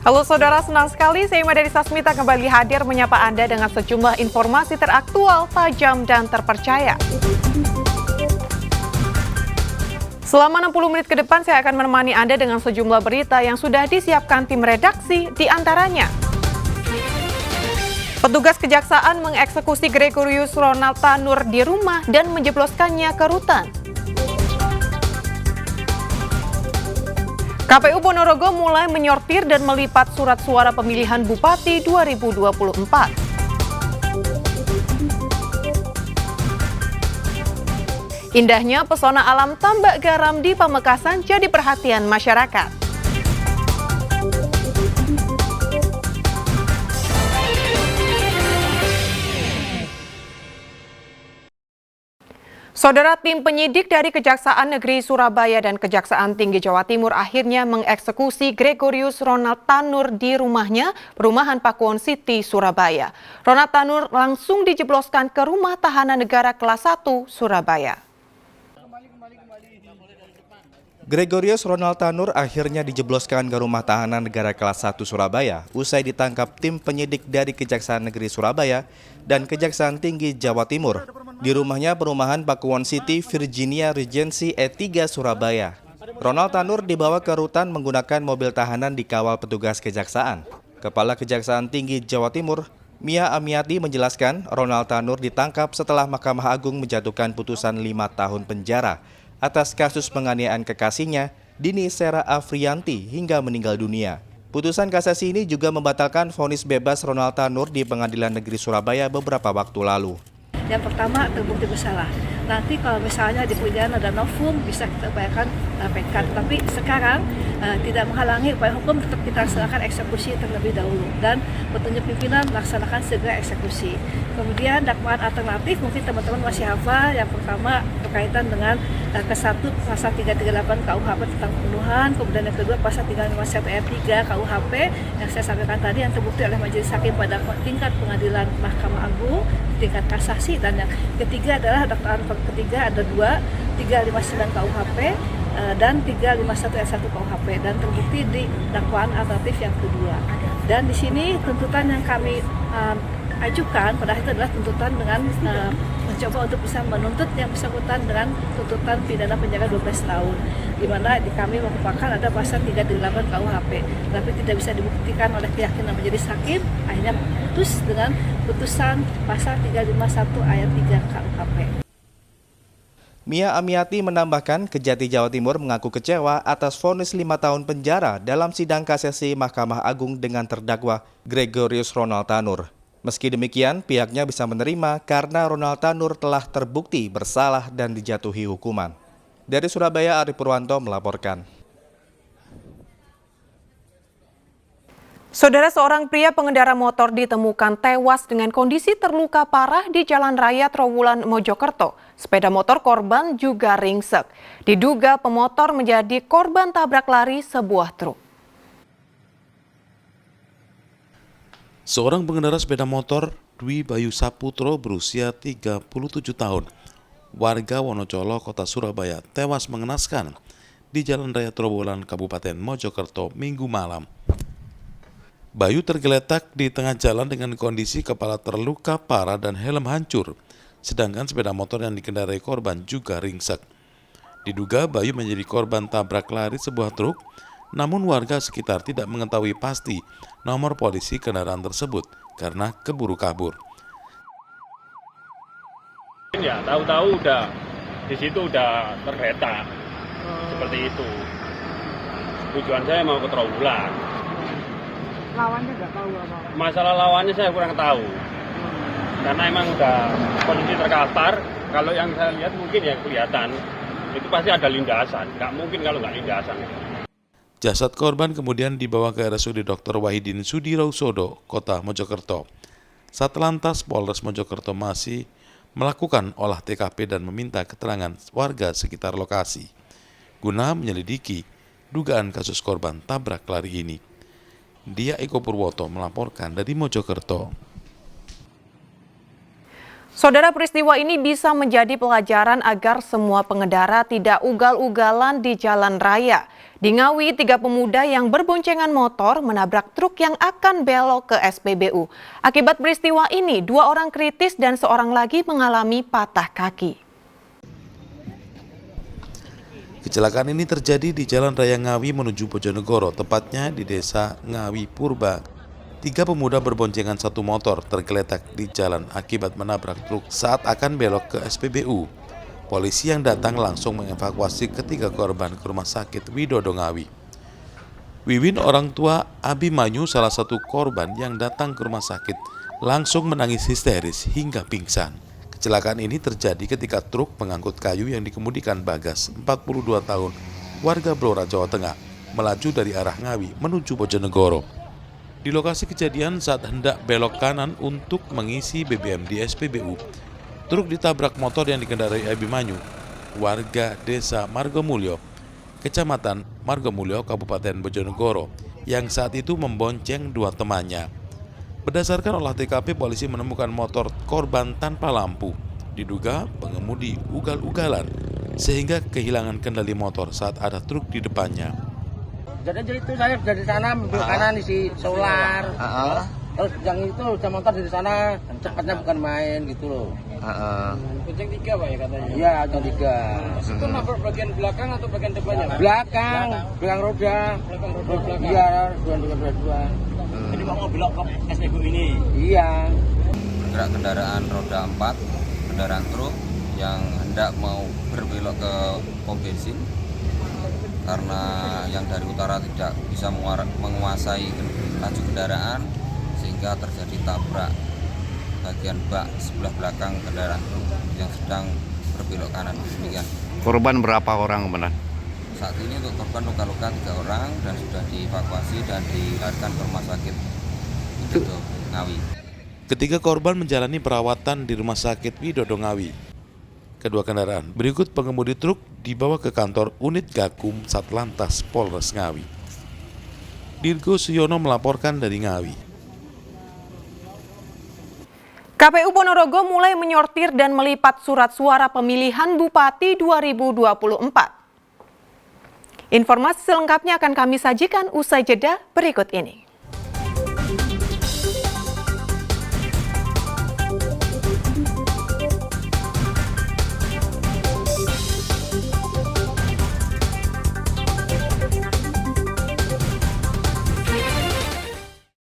Halo saudara, senang sekali saya Madani Sasmita kembali hadir menyapa Anda dengan sejumlah informasi teraktual, tajam, dan terpercaya. Selama 60 menit ke depan saya akan menemani Anda dengan sejumlah berita yang sudah disiapkan tim redaksi, di antaranya. Petugas kejaksaan mengeksekusi Gregorius Ronald Tanur di rumah dan menjebloskannya ke rutan. KPU Ponorogo mulai menyortir dan melipat surat suara pemilihan Bupati 2024. Indahnya pesona alam Tambak Garam di Pamekasan jadi perhatian masyarakat. Saudara, tim penyidik dari Kejaksaan Negeri Surabaya dan Kejaksaan Tinggi Jawa Timur akhirnya mengeksekusi Gregorius Ronald Tanur di rumahnya, Perumahan Pakuwon City, Surabaya. Ronald Tanur langsung dijebloskan ke Rumah Tahanan Negara Kelas 1, Surabaya. Gregorius Ronald Tanur akhirnya dijebloskan ke Rumah Tahanan Negara Kelas 1 Surabaya usai ditangkap tim penyidik dari Kejaksaan Negeri Surabaya dan Kejaksaan Tinggi Jawa Timur di rumahnya Perumahan Pakuwon City, Virginia Regency E3 Surabaya. Ronald Tanur dibawa ke rutan menggunakan mobil tahanan dikawal petugas kejaksaan. Kepala Kejaksaan Tinggi Jawa Timur, Mia Amiati menjelaskan Ronald Tanur ditangkap setelah Mahkamah Agung menjatuhkan putusan 5 tahun penjara atas kasus penganiayaan kekasihnya, Dini Sera Afriyanti, hingga meninggal dunia. Putusan kasasi ini juga membatalkan vonis bebas Ronald Tanur di Pengadilan Negeri Surabaya beberapa waktu lalu. Yang pertama, terbukti bersalah. Nanti kalau misalnya di pengadilan ada novum, bisa kita upayakan PK. Tapi sekarang tidak menghalangi upaya hukum, tetap kita laksanakan eksekusi terlebih dahulu. Dan petunjuk pimpinan laksanakan segera eksekusi. Kemudian dakwaan alternatif mungkin teman-teman masih hafal. Yang pertama berkaitan dengan ke-1 pasal 338 KUHP tentang pembunuhan. Kemudian yang kedua pasal 351 ayat 3 KUHP yang saya sampaikan tadi yang terbukti oleh majelis hakim pada tingkat pengadilan Mahkamah Agung, tingkat kasasi. Dan yang ketiga adalah dakwaan ketiga ada 359 KUHP dan 351 ayat 1 KUHP dan terbukti di dakwaan alternatif yang kedua. Dan di sini tuntutan yang kami ajukan pada itu adalah tuntutan dengan mencoba untuk bisa menuntut yang bersangkutan dengan tuntutan pidana penjara 12 tahun, di mana kami merupakan ada pasal 338 KUHP, tapi tidak bisa dibuktikan oleh keyakinan majelis hakim, akhirnya putus dengan putusan pasal 351 ayat 3 KUHP. Mia Amiati menambahkan Kejati Jawa Timur mengaku kecewa atas vonis 5 tahun penjara dalam sidang kasasi Mahkamah Agung dengan terdakwa Gregorius Ronald Tanur. Meski demikian, pihaknya bisa menerima karena Ronald Tanur telah terbukti bersalah dan dijatuhi hukuman. Dari Surabaya, Ari Purwanto melaporkan. Saudara, seorang pria pengendara motor ditemukan tewas dengan kondisi terluka parah di Jalan Raya Trowulan, Mojokerto. Sepeda motor korban juga ringsek. Diduga pemotor menjadi korban tabrak lari sebuah truk. Seorang pengendara sepeda motor, Dwi Bayu Saputro, berusia 37 tahun, warga Wonocolo, Kota Surabaya, tewas mengenaskan di Jalan Raya Trowulan, Kabupaten Mojokerto, Minggu malam. Bayu tergeletak di tengah jalan dengan kondisi kepala terluka parah dan helm hancur, sedangkan sepeda motor yang dikendarai korban juga ringsek. Diduga Bayu menjadi korban tabrak lari sebuah truk, namun warga sekitar tidak mengetahui pasti nomor polisi kendaraan tersebut karena keburu kabur. Ya, tahu-tahu udah di situ udah tergeletak seperti itu. Tujuan saya mau ke Trowulan. Lawannya nggak tahu apa? Masalah lawannya saya kurang tahu. Karena emang udah kondisi terkapar. Kalau yang saya lihat mungkin ya kelihatan itu pasti ada lindasan. Nggak mungkin kalau nggak lindasan. Jasad korban kemudian dibawa ke RSUD Dr. Wahidin Sudirohusodo, Kota Mojokerto. Satlantas Polres Mojokerto masih melakukan olah TKP dan meminta keterangan warga sekitar lokasi guna menyelidiki dugaan kasus korban tabrak lari ini. Dia Eko Purwoto melaporkan dari Mojokerto. Saudara, peristiwa ini bisa menjadi pelajaran agar semua pengendara tidak ugal-ugalan di jalan raya. Di Ngawi, 3 pemuda yang berboncengan motor menabrak truk yang akan belok ke SPBU. Akibat peristiwa ini, 2 orang kritis dan 1 orang lagi mengalami patah kaki. Kecelakaan ini terjadi di Jalan Raya Ngawi menuju Bojonegoro, tepatnya di Desa Ngawi Purba. 3 pemuda berboncengan 1 motor tergeletak di jalan akibat menabrak truk saat akan belok ke SPBU. Polisi yang datang langsung mengevakuasi ketiga korban ke rumah sakit Widodo Ngawi. Wiwin, orang tua Abimanyu, salah satu korban yang datang ke rumah sakit, langsung menangis histeris hingga pingsan. Kecelakaan ini terjadi ketika truk pengangkut kayu yang dikemudikan Bagas, 42 tahun, warga Blora, Jawa Tengah, melaju dari arah Ngawi menuju Bojonegoro. Di lokasi kejadian saat hendak belok kanan untuk mengisi BBM di SPBU, truk ditabrak motor yang dikendarai Abimanyu, warga Desa Margomulyo, Kecamatan Margomulyo, Kabupaten Bojonegoro, yang saat itu membonceng 2 temannya. Berdasarkan olah TKP, polisi menemukan motor korban tanpa lampu. Diduga pengemudi ugal-ugalan sehingga kehilangan kendali motor saat ada truk di depannya. Jadi itu saya dari sana belok kanan isi solar. Terus yang itu udah motor dari sana, cepatnya bukan main gitu loh. Bonceng 3 Pak ya katanya? Iya, ada 3. Itu nabrak bagian belakang atau bagian depannya? Belakang roda. Iya, dua. Jadi mau belok ke SPBU ini? Iya. Bergerak kendaraan roda 4, kendaraan truk yang hendak mau berbelok ke pom bensin karena yang dari utara tidak bisa menguasai laju kendaraan sehingga terjadi tabrak bagian bak sebelah belakang kendaraan truk yang sedang berbelok kanan. Demikian. Korban berapa orang, Komandan? Saat ini untuk korban luka-luka 3 orang dan sudah dievakuasi dan dilarikan ke rumah sakit Widodo Ngawi. Ketiga korban menjalani perawatan di rumah sakit Widodo Ngawi. Kedua kendaraan berikut pengemudi truk dibawa ke kantor unit Gakum Satlantas Polres Ngawi. Dirgo Suyono melaporkan dari Ngawi. KPU Ponorogo mulai menyortir dan melipat surat suara pemilihan Bupati 2024. Informasi selengkapnya akan kami sajikan usai jeda berikut ini.